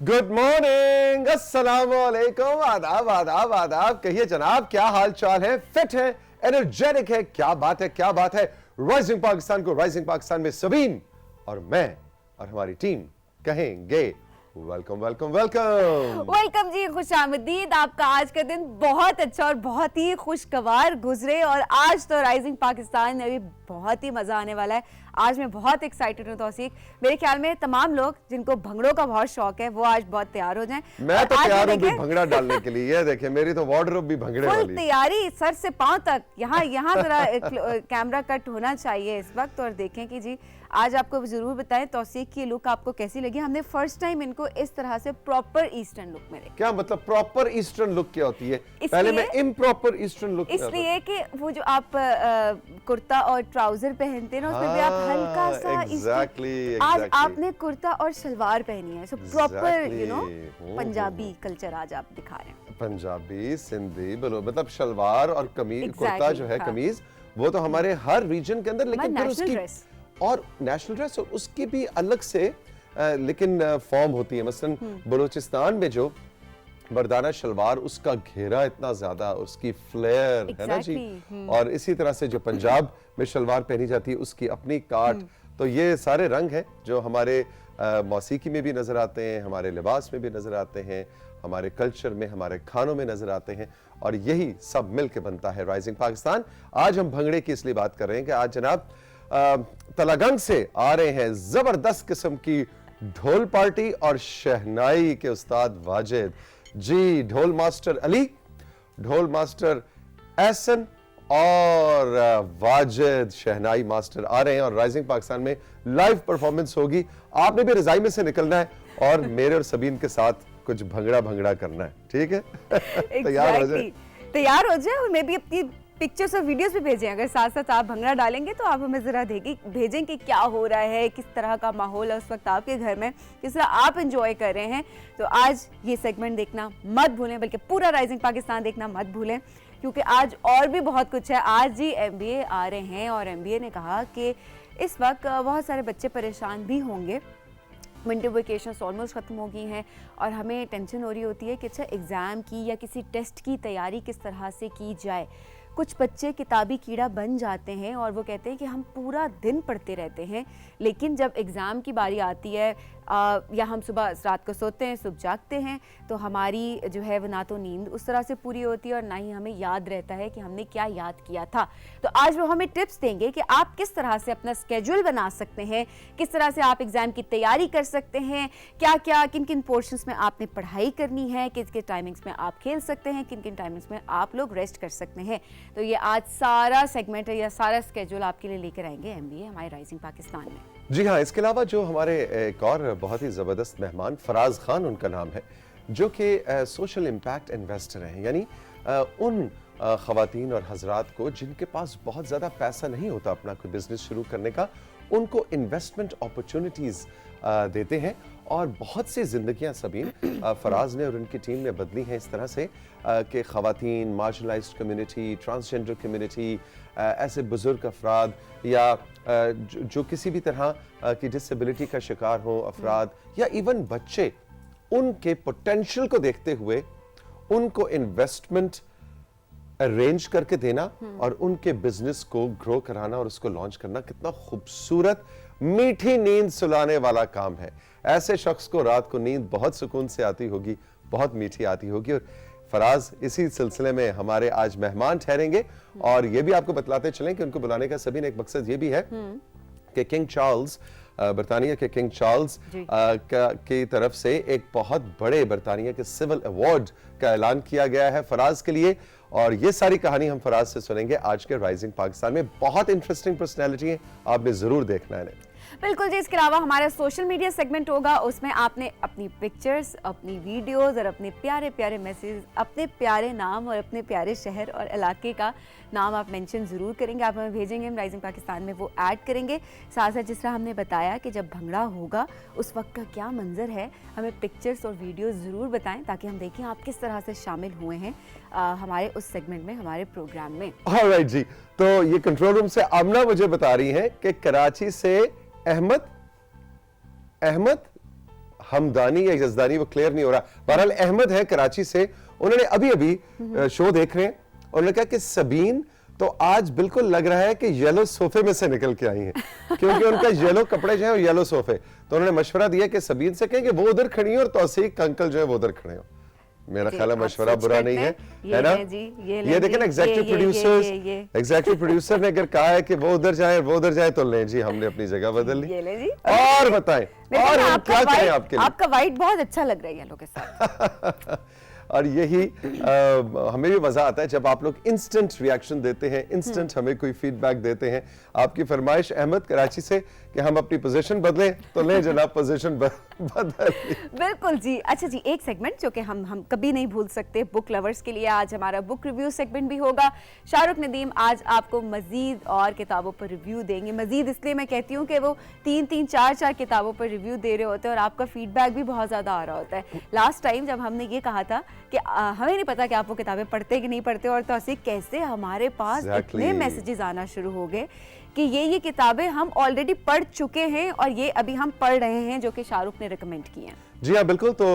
Good morning, अस्सलाम वालेकुम, आदाब आदाब आदाब। कहिए जनाब, क्या हाल चाल है? फिट है, एनर्जेटिक है? क्या बात है, क्या बात है। राइजिंग पाकिस्तान को राइजिंग पाकिस्तान में सबीन और मैं और हमारी टीम कहेंगे वेलकम वेलकम वेलकम वेलकम जी, खुशामदीद। आपका आज का दिन बहुत अच्छा और बहुत ही खुशगवार गुजरे। और आज तो राइजिंग पाकिस्तान में भी बहुत ही मजा आने वाला है। आज मैं बहुत एक्साइटेड हूँ तौसीक। मेरे ख्याल में तमाम लोग जिनको भंगड़ों का बहुत शौक है वो आज बहुत तैयार हो जाएं। मैं तो तैयार हूँ भंगड़ा डालने के लिए। ये देखिए, मेरी तो वार्डरोब भी भंगड़े वाली है। तैयारी सर से पांव तक। यहाँ जरा कैमरा कट होना चाहिए इस वक्त। और देखें कि जी आज आपको जरूर बताएं तौसीक की लुक आपको कैसी लगी। हमने फर्स्ट टाइम इनको इस तरह से प्रॉपर ईस्टर्न लुक में देखा। क्या मतलब प्रॉपर ईस्टर्न लुक क्या होती है? पहले मैं इम्प्रॉपर ईस्टर्न लुक इसलिए कि वो जो आप कुर्ता और ट्राउजर पहनते हैं ना, उसमें भी आप हल्का सा आज आपने कुर्ता और सलवार पहनी है। So proper you know Punjabi culture आज आप दिखा रहे हैं। पंजाबी सिंधी बोलो, मतलब शलवार और कमीज कुर्ता जो है कमीज, वो तो हमारे हर रीजन के अंदर, लेकिन फिर उसकी और नेशनल ड्रेस और उसकी भी अलग से लेकिन फॉर्म होती है। मसलन बलूचिस्तान में जो मर्दाना शलवार, उसका घेरा इतना ज्यादा, उसकी फ्लेयर है ना जी। और इसी तरह से जो पंजाब में शलवार पहनी जाती है उसकी अपनी काट। तो ये सारे रंग हैं जो हमारे मौसीकी में भी नजर आते हैं, हमारे लिबास में भी नजर आते हैं, हमारे कल्चर में, हमारे खानों में नजर आते हैं। और यही सब मिलकर बनता है राइजिंग पाकिस्तान। आज हम भंगड़े की इसलिए बात कर रहे हैं कि आज जनाब तलागंग से आ रहे हैं जबरदस्त किस्म की ढोल पार्टी और शहनाई के उस्ताद वाजिद जी। ढोल मास्टर अली, ढोल मास्टर एहसन और वाजिद शहनाई मास्टर आ रहे हैं और राइजिंग पाकिस्तान में लाइव परफॉर्मेंस होगी। आपने भी रजाई में से निकलना है और मेरे और सबीन के साथ कुछ भंगड़ा भंगड़ा करना है, ठीक है? तैयार हो जाए, तैयार हो जाए। और मैं भी अपनी पिक्चर्स और वीडियोस भी भेजें। अगर साथ साथ आप भंगड़ा डालेंगे तो आप हमें जरा भेजें कि क्या हो रहा है, किस तरह का माहौल है उस वक्त आपके घर में, किस तरह आप एंजॉय कर रहे हैं। तो आज ये सेगमेंट देखना मत भूलें, बल्कि पूरा राइजिंग पाकिस्तान देखना मत भूलें, क्योंकि आज और भी बहुत कुछ है। आज जी MBA आ रहे हैं और MBA ने कहा कि इस वक्त बहुत सारे बच्चे परेशान भी होंगे। विंटर वेकेशंस ऑलमोस्ट ख़त्म हो गई हैं और हमें टेंशन हो रही होती है कि अच्छा एग्ज़ाम की या किसी टेस्ट की तैयारी किस तरह से की जाए। कुछ बच्चे किताबी कीड़ा बन जाते हैं और वो कहते हैं कि हम पूरा दिन पढ़ते रहते हैं, लेकिन जब एग्ज़ाम की बारी आती है या हम सुबह रात को सोते हैं, सुबह जागते हैं, तो हमारी जो है वो ना तो नींद उस तरह से पूरी होती है और ना ही हमें याद रहता है कि हमने क्या याद किया था। तो आज वो हमें टिप्स देंगे कि आप किस तरह से अपना स्केड्यूल बना सकते हैं, किस तरह से आप एग्ज़ाम की तैयारी कर सकते हैं, क्या क्या किन किन पोर्शंस में आपने पढ़ाई करनी है, किस किस टाइमिंग्स में आप खेल सकते हैं, किन किन टाइमिंग्स में आप लोग रेस्ट कर सकते हैं। तो ये आज सारा सेगमेंट है या सारा स्केड्यूल आपके लिए लेकर आएंगे MBA हमारे राइजिंग पाकिस्तान में। जी हाँ, इसके अलावा जो हमारे एक और बहुत ही ज़बरदस्त मेहमान फराज खान उनका नाम है, जो कि सोशल इम्पैक्ट इन्वेस्टर हैं। यानी उन ख़वातीन और हजरात को जिनके पास बहुत ज़्यादा पैसा नहीं होता अपना कोई बिजनेस शुरू करने का, उनको इन्वेस्टमेंट अपॉर्चुनिटीज़ देते हैं। और बहुत सी जिंदगियां सबीन फराज ने और उनकी टीम ने बदली हैं इस तरह से कि ख़वातीन, मार्जिनलाइज्ड कम्युनिटी, ट्रांसजेंडर कम्युनिटी, ऐसे बुजुर्ग अफराद या जो किसी भी तरह की डिसेबिलिटी का शिकार हो अफराद या इवन बच्चे, उनके पोटेंशियल को देखते हुए उनको इन्वेस्टमेंट अरेंज करके देना और उनके बिजनेस को ग्रो कराना और उसको लॉन्च करना कितना खूबसूरत, मीठी नींद सुलाने वाला काम है। ऐसे शख्स को रात को नींद बहुत सुकून से आती होगी, बहुत मीठी आती होगी। और फराज इसी सिलसिले में हमारे आज मेहमान ठहरेंगे। और ये भी आपको बतलाते चलें कि उनको बुलाने का सभी ने एक मकसद ये भी है कि किंग चार्ल्स, बरतानिया के किंग चार्ल्स की तरफ से एक बहुत बड़े बरतानिया के सिविल अवार्ड का ऐलान किया गया है फराज के लिए। और ये सारी कहानी हम फराज से सुनेंगे आज के राइजिंग पाकिस्तान में। बहुत इंटरेस्टिंग पर्सनैलिटी है, आपने जरूर देखना है। बिल्कुल जी। इसके अलावा हमारा सोशल मीडिया सेगमेंट होगा, उसमें आपने अपनी पिक्चर्स, अपनी वीडियोस और अपने प्यारे प्यारे मैसेज, अपने प्यारे नाम और अपने प्यारे शहर और इलाके का नाम आप मेंशन ज़रूर करेंगे। आप हमें भेजेंगे, हम राइजिंग पाकिस्तान में वो ऐड करेंगे। साथ साथ जिस तरह हमने बताया कि जब भंगड़ा होगा उस वक्त का क्या मंजर है, हमें पिक्चर्स और वीडियोस ज़रूर बताएं ताकि हम देखें आप किस तरह से शामिल हुए हैं हमारे उस सेगमेंट में, हमारे प्रोग्राम में। ऑलराइट जी। तो ये कंट्रोल रूम से आमना मुझे बता रही हैं कि कराची से अहमद हमदानी या यजदानी, वो क्लियर नहीं हो रहा। बहरहाल अहमद है कराची से, उन्होंने अभी अभी शो देख रहे हैं, उन्होंने कहा कि सबीन तो आज बिल्कुल लग रहा है कि येलो सोफे में से निकल के आई हैं, क्योंकि उनका येलो कपड़े जो है और येलो सोफे। तो उन्होंने मशवरा दिया कि सबीन से कहें कि वो उधर खड़ी हो और तौसीक अंकल जो है वो उधर खड़े हो। मेरा ख्याल है मशवरा बुरा नहीं है ना। ये देखें ना, एग्जेक्टिव प्रोड्यूसर ने अगर कहा है कि वो उधर जाए तो लें जी, हमने अपनी जगह बदल ली। और बताएं, और हम क्या करें आपके लिए? आपका वाइट बहुत अच्छा लग रहा है येलो के साथ। और यही हमें भी मजा आता है जब आप लोग इंस्टेंट रिएक्शन देते हैं, इंस्टेंट हमें कोई फीडबैक देते हैं। आपकी फरमाइश अहमद कराची से कि हम अपनी पोजीशन बदलें, तो लें जनाब पोजीशन बदल। बिल्कुल जी। अच्छा जी, एक सेगमेंट जो कि हम कभी नहीं भूल सकते बुक लवर्स के लिए, आज हमारा बुक रिव्यू सेगमेंट भी होगा। शाहरुख नदीम आज आपको मजीद और किताबों पर रिव्यू देंगे। मजीद इसलिए मैं कहती हूँ कि वो 3-3, 4-4 किताबों पर रिव्यू दे रहे होते हैं और आपका फीडबैक भी बहुत ज्यादा आ रहा होता है। लास्ट टाइम जब हमने ये कहा था कि हमें नहीं पता कि आप वो किताबें पढ़ते कि नहीं पढ़ते, और तो ऐसे कैसे हमारे पास इतने मैसेजेस आना शुरू हो गए कि ये किताबें हम ऑलरेडी पढ़ चुके हैं और ये अभी हम पढ़ रहे हैं, जो कि शाहरुख ने रिकमेंड की हैं। जी हाँ बिल्कुल। तो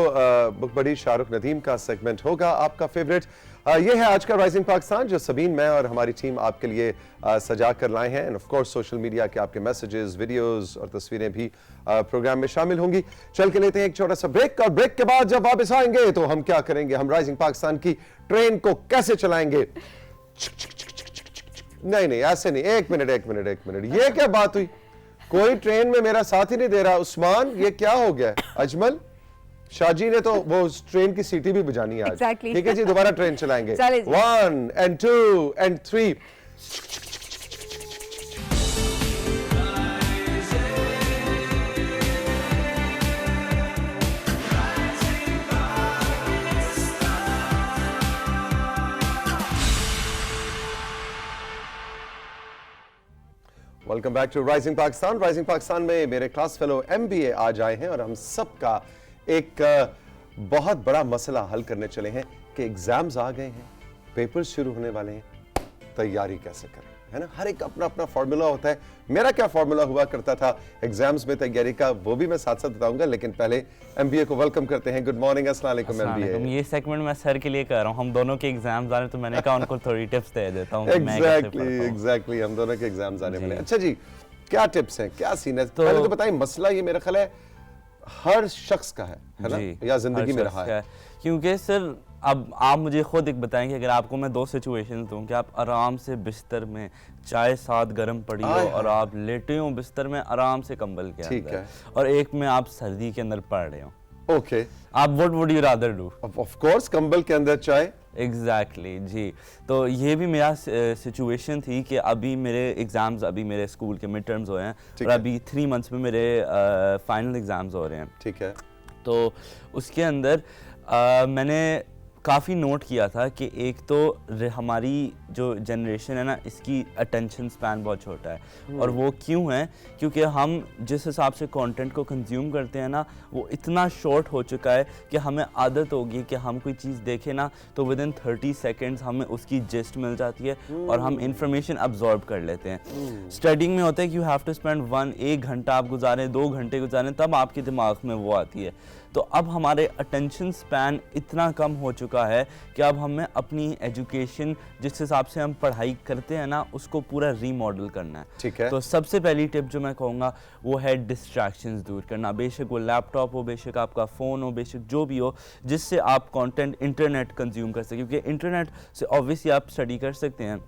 बुक बड़ी शाहरुख नदीम का सेगमेंट होगा आपका फेवरेट। ये है आज का राइजिंग पाकिस्तान, जो सबीन, मैं और हमारी टीम आपके लिए सजा कर लाए हैं। End of course social media के आपके मैसेजेस, वीडियोस और तस्वीरें भी प्रोग्राम में शामिल होंगी। चल के लेते हैं एक छोटा सा ब्रेक, और ब्रेक के बाद जब वापस आएंगे तो हम क्या करेंगे, हम राइजिंग पाकिस्तान की ट्रेन को कैसे चलाएंगे। नहीं ऐसे नहीं, एक मिनट, ये क्या बात हुई? कोई ट्रेन में मेरा साथ ही नहीं दे रहा। उस्मान, ये क्या हो गया? अजमल, शाहजी ने तो वो ट्रेन की सीटी भी बजानी है आज। ठीक है जी, दोबारा ट्रेन चलाएंगे। 1 and 2 and 3। Welcome back to rising Pakistan. Rising Pakistan में मेरे क्लास फेलो MBA आज आए हैं और हम सबका एक बहुत बड़ा मसला हल करने चले हैं कि एग्जाम्स आ गए हैं, पेपर्स शुरू होने वाले हैं, तैयारी कैसे करें, है ना। हर एक अपना अपना फॉर्मूला होता है। मेरा क्या फॉर्मूला हुआ करता था एग्जाम्स में तैयारी का, वो भी मैं साथ साथ बताऊंगा, लेकिन पहले MBA को वेलकम करते हैं। गुड मॉर्निंग, अस्सलाम वालेकुम MBA। ये सेगमेंट मैं सर के लिए कर रहा हूँ, हम दोनों के एग्जाम्स आ रहे हैं, तो मैंने कहा उनको थोड़ी टिप्स दे देता हूँ। एग्जैक्टली, हम दोनों के एग्जाम्स आने वाले हैं। अच्छा जी, क्या टिप्स हैं, क्या सीन है? पहले तो बताइए, मसला ये मेरा ख्याल है हर शख्स का है ना, या जिंदगी में रहा है। क्योंकि सर अब आप मुझे खुद एक बताएं कि अगर आपको मैं 2 सिचुएशन दूं कि आप आराम से बिस्तर में चाय साथ गर्म पड़ी हो और आप लेटे हो बिस्तर में आराम से कंबल के अंदर, और एक में आप सर्दी के अंदर पढ़ रहे हो, ओके, आप what would you rather do? Of course कंबल के अंदर चाय। एग्जैक्टली जी। तो ये भी मेरा सिचुएशन थी कि अभी मेरे एग्जाम्स, अभी मेरे स्कूल के मिड टर्म्स हुए हैं और अभी 3 मंथ्स में मेरे फाइनल एग्जाम्स हो रहे हैं। ठीक है। तो उसके अंदर मैंने काफ़ी नोट किया था कि एक तो हमारी जो जनरेशन है ना, इसकी अटेंशन स्पैन बहुत छोटा है। और वो क्यों है? क्योंकि हम जिस हिसाब से कंटेंट को कंज्यूम करते हैं ना, वो इतना शॉर्ट हो चुका है कि हमें आदत होगी कि हम कोई चीज़ देखें ना तो विद इन 30 सेकेंड्स हमें उसकी जिस्ट मिल जाती है और हम इंफॉर्मेशन अब्जॉर्ब कर लेते हैं। स्टडिंग में होता है कि यू हैव टू स्पेंड 1 घंटा आप गुजारें, 2 घंटे गुजारें, तब आपके दिमाग में वो आती है। तो अब हमारे अटेंशन स्पैन इतना कम हो चुका है कि अब हमें अपनी एजुकेशन, जिस हिसाब से हम पढ़ाई करते हैं ना, उसको पूरा रीमॉडल करना है। ठीक है। तो सबसे पहली टिप जो मैं कहूँगा वो है डिस्ट्रैक्शंस दूर करना। बेशक वो लैपटॉप हो, बेशक आपका फ़ोन हो, बेशक जो भी हो जिससे आप कंटेंट, इंटरनेट कंज्यूम कर सकें, क्योंकि इंटरनेट से ऑब्वियसली आप स्टडी कर सकते हैं,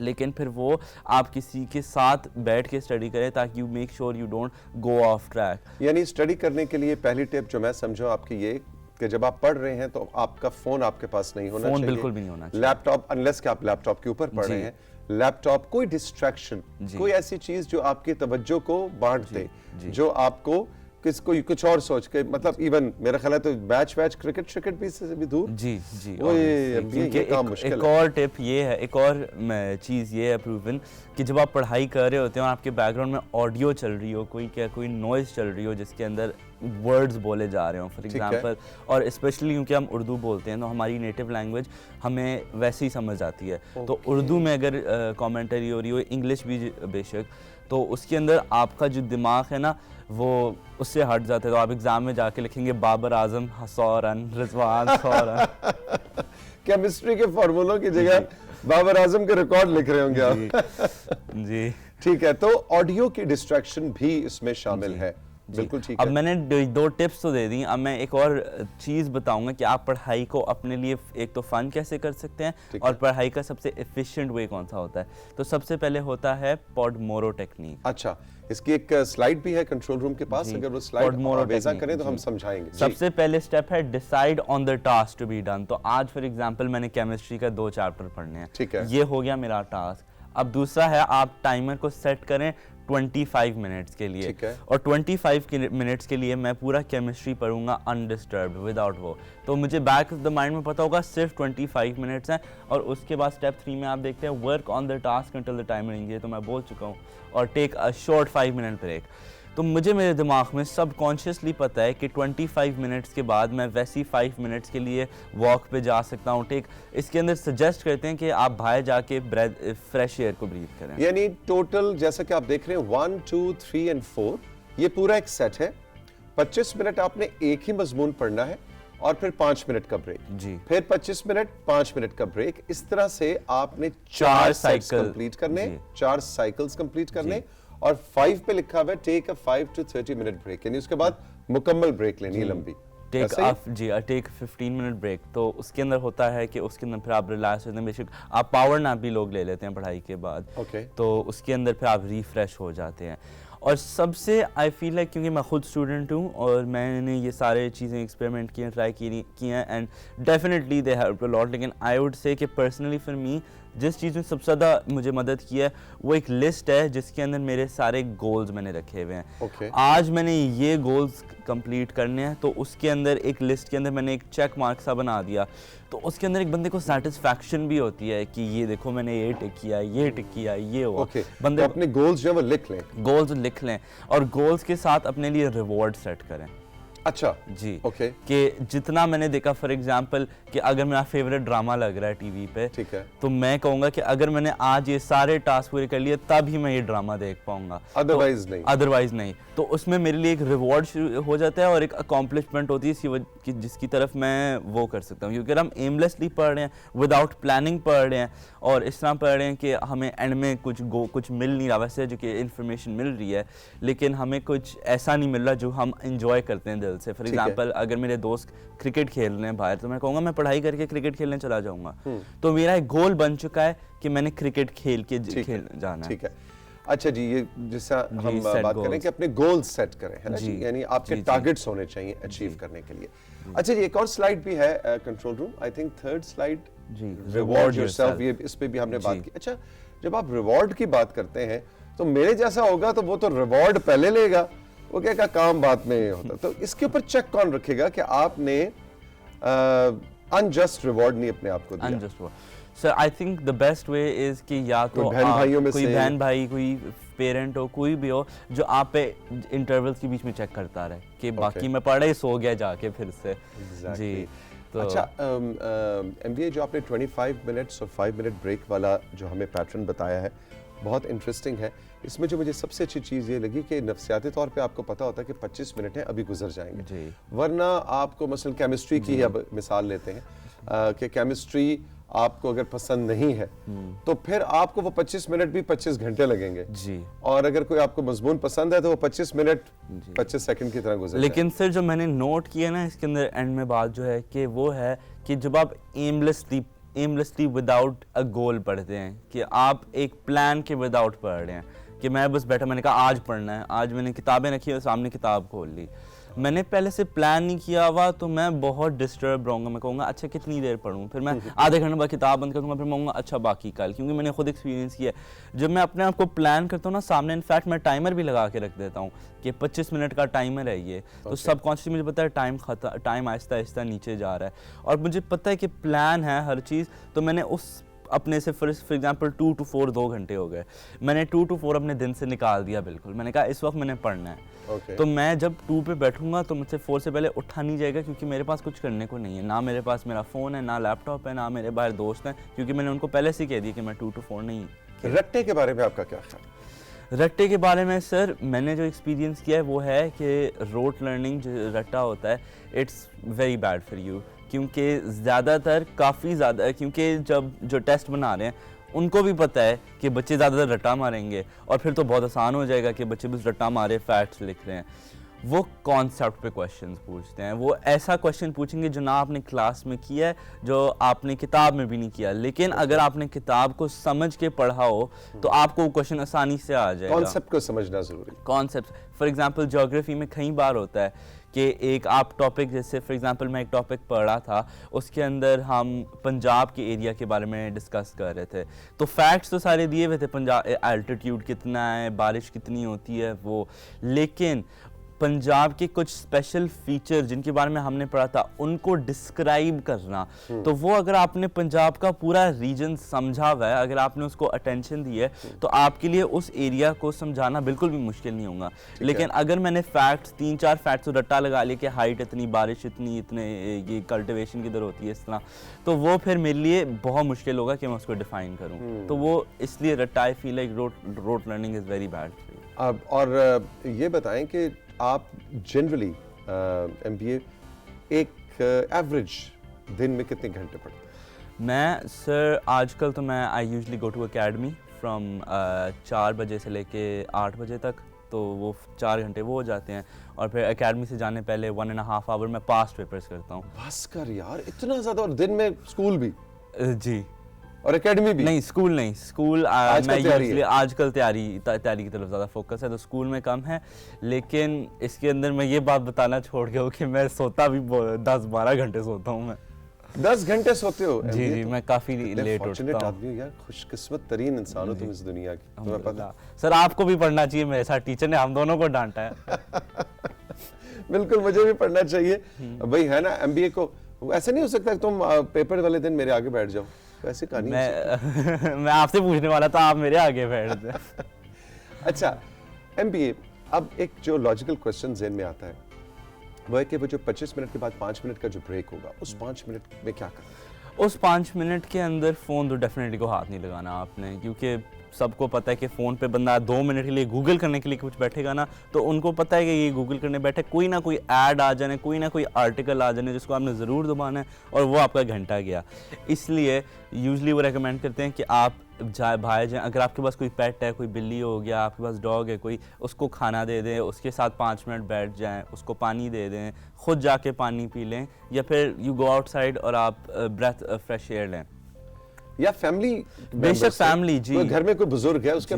लेकिन फिर वो आप किसी के साथ बैठ के स्टडी करें ताकि you make sure you don't go of track. यानी स्टडी करने के लिए पहली टिप जो मैं समझूं आपकी ये कि जब आप पढ़ रहे हैं तो आपका फोन आपके पास नहीं होना चाहिए, बिल्कुल भी नहीं होना चाहिए। लैपटॉप, अनलेस कि आप लैपटॉप के ऊपर पढ़ रहे हैं, लैपटॉप कोई डिस्ट्रैक्शन, कोई ऐसी चीज जो आपकी तवज्जो को बांट दे, जो आपको कुछ और सोच के, मतलब इवन मेरा ख्याल है तो मैच क्रिकेट भी से भी दूर। जी ये काम मुश्किल है। एक और टिप ये है, एक और चीज़ ये है प्रूवन कि जब आप पढ़ाई कर रहे होते हो और आपके बैकग्राउंड में ऑडियो चल रही हो, कोई नॉइज़ चल रही हो जिसके अंदर वर्ड्स बोले जा रहे हो फॉर एग्जांपल, और स्पेशली क्योंकि हम उर्दू बोलते हैं तो हमारी नेटिव लैंग्वेज हमें वैसे ही समझ आती है। तो उर्दू में अगर कमेंटरी हो रही हो, इंग्लिश भी बेशक, तो उसके अंदर आपका जो दिमाग है ना वो उससे हट जाता है। तो आप एग्जाम में जाके लिखेंगे Babar Azam 100 run, Rizwan 100 run. Chemistry के फॉर्मूलों की जगह बाबर आजम के रिकॉर्ड लिख रहे होंगे आप। जी ठीक है, तो ऑडियो की डिस्ट्रैक्शन भी इसमें शामिल है। बिल्कुल ठीक है। अब मैंने दो टिप्स तो दे दी, अब मैं एक और चीज़ बताऊंगा कि आप पढ़ाई को अपने लिए एक तो फन कैसे कर सकते हैं और पढ़ाई का सबसे एफिशिएंट वे कौन सा होता है। तो सबसे पहले होता है पॉडमोरो टेक्निक। अच्छा, इसकी एक स्लाइड भी है कंट्रोल रूम के पास, अगर वो स्लाइड वेजा करें तो हम समझाएंगे। सबसे पहले स्टेप है decide on the task to be done. तो आज फॉर एग्जांपल मैंने केमिस्ट्री का 2 चैप्टर पढ़ने हैं, ठीक है, ये हो गया मेरा टास्क। अब दूसरा है आप टाइमर को सेट करें 25 मिनट्स के लिए, और 25 मिनट्स के लिए मैं पूरा केमिस्ट्री पढ़ूंगा अनडिस्टर्ब्ड विदाउट वो। तो मुझे बैक ऑफ द माइंड में पता होगा सिर्फ 25 मिनट्स हैं। और उसके बाद स्टेप 3 में आप देखते हैं work on the task until the timer end, ये तो मैं बोल चुका हूँ, और take a short 5 minute break. तो मुझे मेरे दिमाग में सबकॉन्शियसली पता है कि 25 मिनट्स के बाद मैं वैसी 5 मिनट्स के लिए वॉक पे जा सकता हूँ। ठीक, इसके अंदर सजेस्ट करते हैं कि आप बाहर जाके फ्रेश एयर को ब्रीथ करें। यानी टोटल जैसा कि आप देख रहे हैं 1, 2, 3 और 4 ये पूरा एक सेट है। 25 मिनट आपने एक ही मजमून पढ़ना है और फिर 5 मिनट का ब्रेक, जी, फिर 25 मिनट 5 मिनट का ब्रेक। इस तरह से आपने 4 साइकिल कंप्लीट करने, 4 साइकिल्स कंप्लीट करने, और 5 पे लिखा हुआ है take a 5 to 30 minute break, यानी उसके बाद मुकम्मल ब्रेक लेनी है लंबी। Take 15 minute break. तो उसके अंदर होता है कि उसके अंदर फिर आप रिलैक्स होते हैं। बेशक आप पावर नैप भी लोग ले लेते हैं पढ़ाई के बाद, तो उसके अंदर फिर आप रिफ्रेश हो जाते हैं। और सबसे आई फील लाइक, क्योंकि मैं खुद स्टूडेंट हूँ और मैंने ये सारे चीज़ें एक्सपेरिमेंट किए, ट्राई की हैं, and definitely they help a lot. लेकिन आई वुड से कि पर्सनली फॉर मी जिस चीज़ में सबसे ज़्यादा मुझे मदद की है वो एक लिस्ट है जिसके अंदर मेरे सारे गोल्स मैंने रखे हुए हैं। आज मैंने ये गोल्स कंप्लीट करने हैं, तो उसके अंदर एक लिस्ट के अंदर मैंने एक चेक मार्क सा बना दिया। तो उसके अंदर एक बंदे को सेटिस्फैक्शन भी होती है कि ये देखो मैंने ये टिक किया, ये टिक किया, ये हुआ। बंदे तो अपने गोल्स जो है वो लिख लें, गोल्स लिख लें, और गोल्स के साथ अपने लिए रिवॉर्ड सेट करें। अच्छा जी, ओके, कि जितना मैंने देखा, फॉर एग्जांपल कि अगर मेरा फेवरेट ड्रामा लग रहा है टीवी पे, ठीक है, तो मैं कहूंगा कि अगर मैंने आज ये सारे टास्क पूरे कर लिए तब ही मैं ये ड्रामा देख पाऊंगा, अदरवाइज नहीं। तो उसमें मेरे लिए एक रिवॉर्ड हो जाता है और एक अकॉम्प्लिशमेंट होती है जिसकी तरफ मैं वो कर सकता हूँ। क्योंकि हम एमलेसली पढ़ रहे हैं, विदाउट प्लानिंग पढ़ रहे हैं, और इस तरह पढ़ रहे हैं कि हमें एंड में कुछ मिल नहीं रहा, वैसे जो कि इन्फॉर्मेशन मिल रही है लेकिन हमें कुछ ऐसा नहीं मिल रहा जो हम इंजॉय करते हैं दिल से। फॉर एग्जांपल अगर मेरे दोस्त क्रिकेट खेल रहे हैं बाहर, तो मैं कहूँगा मैं पढ़ाई करके क्रिकेट खेलने चला जाऊँगा। तो मेरा एक गोल बन चुका है कि मैंने क्रिकेट खेल के जाना है। ठीक है, अच्छा जी, ये जैसा हम बात करें कि अपने गोल सेट करें, है ना जी, यानी आपके टारगेट्स होने चाहिए अचीव करने के लिए। अच्छा जी, एक और स्लाइड भी है control room, I think 3rd slide, reward yourself, ये इस पे भी हमने बात की। अच्छा, जब आप रिवॉर्ड की बात करते हैं तो मेरे जैसा होगा तो वो तो रिवॉर्ड पहले लेगा, वो क्या काम बाद में होता। तो इसके ऊपर चेक कौन रखेगा कि आपने अनजस्ट रिवॉर्ड नहीं अपने आप को दिया? Sir I think the best way is कि या तो कोई बहन भाई, कोई पेरेंट हो, कोई भी हो जो आप पे इंटरवल्स के बीच में चेक करता रहे कि बाकी मैं पढ़ा ही सो गया जाके फिर से। जी, तो अच्छा, MBA जो आपने 25 मिनट्स और 5 मिनट ब्रेक वाला जो हमें पैटर्न बताया है बहुत इंटरेस्टिंग है। इसमें जो मुझे सबसे अच्छी चीज़ ये लगी कि नफ्सियाती तौर पे आपको पता होता है कि 25 मिनट हैं, अभी गुजर जाएंगे, वरना आपको मसलन केमिस्ट्री की अब मिसाल लेते हैं कि केमिस्ट्री आपको अगर पसंद नहीं है तो फिर आपको वो 25 मिनट भी 25 घंटे लगेंगे जी, और अगर कोई आपको मजमून पसंद है तो वो 25 मिनट 25 सेकंड की तरह गुजर। लेकिन सर जो मैंने नोट किया ना इसके अंदर एंड में बात जो है कि वो है कि जब आप एमलेसली विदाउट अ गोल पढ़ते हैं, कि आप एक प्लान के विदाउट पढ़ रहे हैं कि मैं बस बैठा, मैंने कहा आज पढ़ना है, आज मैंने किताबें रखी और सामने किताब खोल ली, मैंने पहले से प्लान नहीं किया हुआ, तो मैं बहुत डिस्टर्ब रहूँगा। मैं कहूँगा अच्छा कितनी देर पढूं, फिर मैं आधे घंटे बाद किताब बंद कर दूँगा, फिर मैं कहूँगा अच्छा बाकी कल, क्योंकि मैंने खुद एक्सपीरियंस किया है। जब मैं अपने आप को प्लान करता हूँ ना सामने, इनफैक्ट मैं टाइमर भी लगा के रख देता हूँ कि 25 मिनट का टाइमर है ये, तो सबकॉन्शियसली मुझे पता है टाइम आहिस्ता आहिस्ता नीचे जा रहा है, और मुझे पता है कि प्लान है हर चीज़। तो मैंने उस अपने से फॉर एग्जांपल 2 to 4 2 घंटे हो गए, मैंने 2 to 4 अपने दिन से निकाल दिया बिल्कुल। मैंने कहा इस वक्त मैंने पढ़ना है, तो मैं जब 2 पे बैठूंगा तो मुझसे 4 से पहले उठा नहीं जाएगा, क्योंकि मेरे पास कुछ करने को नहीं है, ना मेरे पास मेरा फ़ोन है, ना लैपटॉप है, ना मेरे बाहर दोस्त हैं, क्योंकि मैंने उनको पहले से कह दिया कि मैं 2 to 4 नहीं। रट्टे के बारे में आपका क्या ख्याल? रट्टे के बारे में सर मैंने जो एक्सपीरियंस किया है वो है कि रोट लर्निंग जो रट्टा होता है it's very bad for you, क्योंकि ज़्यादातर काफ़ी ज़्यादा, क्योंकि जब जो टेस्ट बना रहे हैं उनको भी पता है कि बच्चे ज़्यादातर रट्टा मारेंगे और फिर तो बहुत आसान हो जाएगा कि बच्चे बस रट्टा मारे फैक्ट्स लिख रहे हैं। वो कॉन्सेप्ट पे क्वेश्चंस पूछते हैं, वो ऐसा क्वेश्चन पूछेंगे जो ना आपने क्लास में किया है, जो आपने किताब में भी नहीं किया, लेकिन अगर आपने किताब को समझ के पढ़ा हो तो आपको वो क्वेश्चन आसानी से आ जाएगा। कॉन्सेप्ट को समझना जरूरी। कॉन्सेप्ट फॉर एग्जांपल ज्योग्राफी में कई बार होता है कि एक आप टॉपिक, जैसे फॉर एग्जांपल मैं एक टॉपिक पढ़ा था, उसके अंदर हम पंजाब के एरिया के बारे में डिस्कस कर रहे थे, तो फैक्ट्स तो सारे दिए हुए थे, पंजाब एल्टीट्यूड कितना है, बारिश कितनी होती है वो, लेकिन पंजाब के कुछ स्पेशल फीचर जिनके बारे में हमने पढ़ा था उनको डिस्क्राइब करना, तो वो अगर आपने पंजाब का पूरा रीजन समझा हुआ है, अगर आपने उसको अटेंशन दी है तो आपके लिए उस एरिया को समझाना बिल्कुल भी मुश्किल नहीं होगा। लेकिन अगर मैंने फैक्ट्स 3-4 फैक्ट्स रट्टा लगा लिया कि हाइट इतनी, बारिश इतनी, इतने ये कल्टिवेशन किधर होती है इस तरह, तो वो फिर मेरे लिए बहुत मुश्किल होगा कि मैं उसको डिफाइन करूँ। तो वो इसलिए रट्टा I feel like rote learning is very bad. अब और ये बताएं कि आप जनरली MBA एक एवरेज दिन में कितने घंटे पढ़ते हैं? मैं सर आजकल तो मैं I usually go to academy from 4 बजे से लेके 8 बजे तक, तो वो 4 घंटे वो हो जाते हैं, और फिर अकेडमी से जाने पहले 1.5 आवर मैं पास्ट पेपर्स करता हूँ। बस कर यार, इतना ज़्यादा, और दिन में स्कूल भी? जी। और एकेडमी भी? नहीं, स्कूल नहीं, स्कूल मैं यूजली आजकल तैयारी की तरफ ज़्यादा फोकस है, तो स्कूल में कम है। लेकिन इसके अंदर मैं ये बात बताना छोड़ गया हूँ कि मैं सोता भी 10-12 घंटे सोता हूँ। मैं 10 घंटे सोते हो? जी जी, मैं काफ़ी लेट उठता हूँ। आदमी हो यार, खुशकिस्मत तरीन इंसान हो तुम इस दुनिया की, तुम्हें पता। सर आपको भी पढ़ना चाहिए, मेरे साथ टीचर ने हम दोनों को डांटा है। बिल्कुल, मुझे भी पढ़ना चाहिए भाई, है ना। MBA को ऐसा नहीं हो सकता कि तुम पेपर वाले दिन मेरे आगे बैठ जाओ, वैसे कहानी मैं आपसे पूछने वाला था, आप मेरे आगे बैठ गए। अच्छा, MBA, अब एक जो लॉजिकल क्वेश्चन ज़हन में आता है वो है कि वो जो 25 मिनट के बाद 5 मिनट का जो ब्रेक होगा, उस 5 मिनट में क्या करना? उस 5 मिनट के अंदर फ़ोन तो डेफिनेटली को हाथ नहीं लगाना आपने, क्योंकि सबको पता है कि फ़ोन पे बंदा 2 मिनट के लिए गूगल करने के लिए कुछ बैठेगा ना, तो उनको पता है कि ये गूगल करने बैठे, कोई ना कोई ऐड आ जाने, कोई ना कोई आर्टिकल आ जाने जिसको आपने ज़रूर दबाना है, और वो आपका घंटा गया। इसलिए यूजली वो रेकमेंड करते हैं कि आप बाहर जाएँ, अगर आपके पास कोई पेट है, कोई बिल्ली हो गया, आपके पास डॉग है कोई, उसको खाना दे दें, उसके साथ 5 मिनट बैठ जाएं, उसको पानी दे दें, खुद जाके पानी पी लें, या फिर यू गो आउटसाइड और आप ब्रेथ फ्रेश एयर लें। या फैमिली, बेशक फैमिली, जी, घर में कोई बुजुर्ग है उसके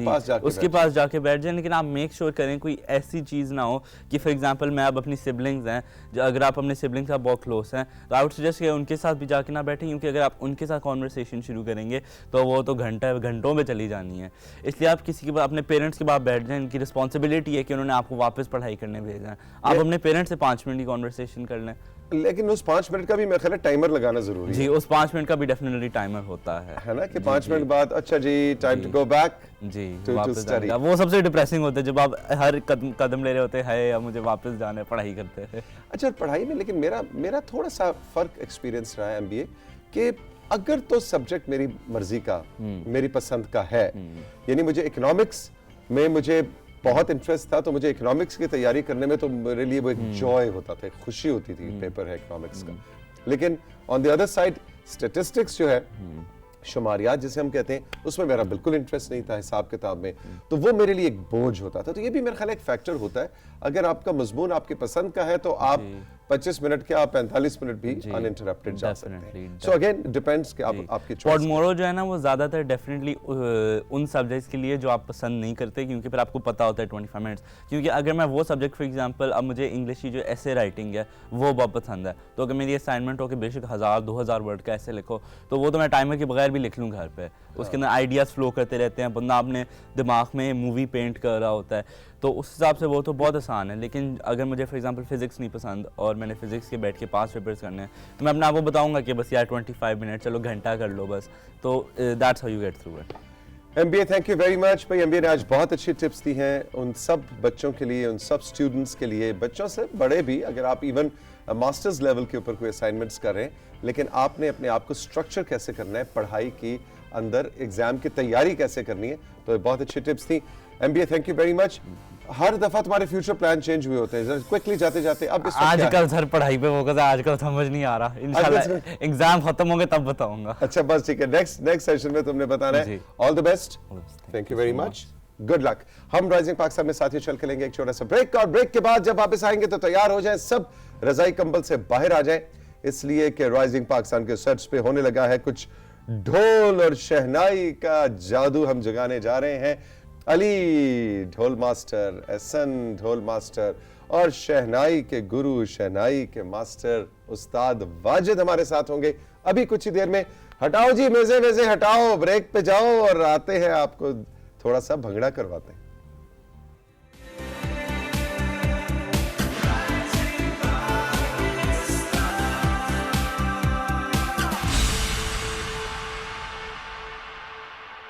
पास जाके बैठ जाए, लेकिन आप मेक श्योर करें कोई ऐसी चीज़ ना हो कि फॉर एग्जांपल मैं अब अपनी सिबलिंग्स हैं, जो अगर आप अपने सिबलिंग के साथ बहुत क्लोज हैं तो आई वुड सजेस्ट कि उनके साथ भी जाके ना बैठें, क्योंकि अगर आप उनके साथ कॉन्वर्सेशन शुरू करेंगे तो वो तो घंटों में चली जानी है। इसलिए आप किसी के बाद अपने पेरेंट्स के बाद बैठ जाएं, इनकी रिस्पॉन्सिबिलिटी है कि उन्होंने आपको वापस पढ़ाई करने भेजा है, आप अपने पेरेंट्स से 5 मिनट की कॉन्वर्सेशन कर लें। लेकिन उस 5 मिनट का भी मेरे ख्याल है टाइमर लगाना जरूरी है। जी, उस 5 मिनट का भी डेफिनेटली टाइमर होता है ना, कि 5 मिनट बाद अच्छा जी टाइम टू गो बैक, जी वापस जाएगा। वो सबसे डिप्रेसिंग होता है जब आप हर कदम ले रहे होते हैं, या मुझे वापस जाना है, पढ़ाई करते हैं। अच्छा, पढ़ाई में लेकिन मेरा थोड़ा सा फर्क एक्सपीरियंस रहा है MBA कि अगर तो सब्जेक्ट मेरी मर्जी का, मेरी पसंद का है, यानी मुझे इकोनॉमिक्स में मुझे बहुत इंटरेस्ट था, तो मुझे इकोनॉमिक्स की तैयारी करने में तो मेरे लिए वो एक जॉय होता था, खुशी होती थी, पेपर है इकोनॉमिक्स का। लेकिन on the other side statistics जो है, शुमारियात जिसे हम कहते हैं, उसमें मेरा बिल्कुल इंटरेस्ट नहीं था, हिसाब किताब में, तो वो मेरे लिए एक बोझ होता था। तो ये भी मेरे ख्याल एक फैक्टर होता है, अगर आपका मजमून आपकी पसंद का है तो आप 25 मिनट के, आप 45 मिनट भी अनइंटरप्टेड जा सकते हैं। सो अगेन डिपेंड्स कि आपकी चॉइस। पॉडमोरो जो है ना, वो ज़्यादातर डेफिनेटली उन सब्जेक्ट्स के लिए जो आप पसंद नहीं करते, क्योंकि फिर आपको पता होता है 25 मिनट्स, क्योंकि अगर मैं वो सब्जेक्ट फॉर एग्जांपल, अब मुझे इंग्लिश की जो ऐसे राइटिंग है वो बहुत पसंद है, तो अगर मेरी असाइनमेंट हो कि बेशक 1000-2000 वर्ड का ऐसे लिखो, तो वो तो मैं टाइमर के बगैर भी लिख लूँ घर पे। उसके अंदर आइडियाज़ फ्लो करते रहते हैं, बंदा अपने दिमाग में मूवी पेंट कर रहा होता है, तो उस हिसाब से वो तो बहुत आसान है। लेकिन अगर मुझे फॉर एग्जांपल फिजिक्स नहीं पसंद और मैंने फिजिक्स के बैठ के 5 पेपर्स करने हैं, तो मैं अपने आप को बताऊंगा कि बस यार 25 मिनट, चलो घंटा कर लो बस, तो that's how you get through it. MBA, thank you very much भाई। MBA ने आज बहुत अच्छी टिप्स दी हैं उन सब बच्चों के लिए, उन सब स्टूडेंट्स के लिए, बच्चों से बड़े भी, अगर आप इवन मास्टर्स लेवल के ऊपर कोई असाइनमेंट्स कर रहे हैं, लेकिन आपने अपने आप को स्ट्रक्चर कैसे करना है, पढ़ाई की अंदर एग्जाम की तैयारी कैसे करनी है, तो बहुत अच्छी टिप्स थी। MBA, thank you very much. हर दफा तुम्हारे फ्यूचर प्लान चेंज हुए होते हैं, क्विकली जाते जाते अब इस वक्त क्या है? आजकल सर पढ़ाई पे फोकस है, आजकल समझ नहीं आ रहा, इंशाल्लाह एग्जाम खत्म होंगे तब बताऊंगा। अच्छा बस ठीक है, नेक्स्ट सेशन में तुमने बताना है। जी। All the best, thank you very much, good luck. हम राइजिंग पाकिस्तान में साथियों चल के लेंगे एक छोटा सा ब्रेक, और ब्रेक के बाद जब वापस आएंगे तो तैयार हो जाए, सब रजाई कंबल से बाहर आ जाए, इसलिए कि राइजिंग पाकिस्तान के सेट्स पे होने लगा है कुछ ढोल और शहनाई का जादू हम जगाने जा रहे हैं। अली ढोल मास्टर, एहसन ढोल मास्टर और शहनाई के गुरु, शहनाई के मास्टर उस्ताद वाजिद हमारे साथ होंगे अभी कुछ ही देर में। हटाओ जी मेजे वेजे हटाओ, ब्रेक पे जाओ और आते हैं, आपको थोड़ा सा भंगड़ा करवाते हैं।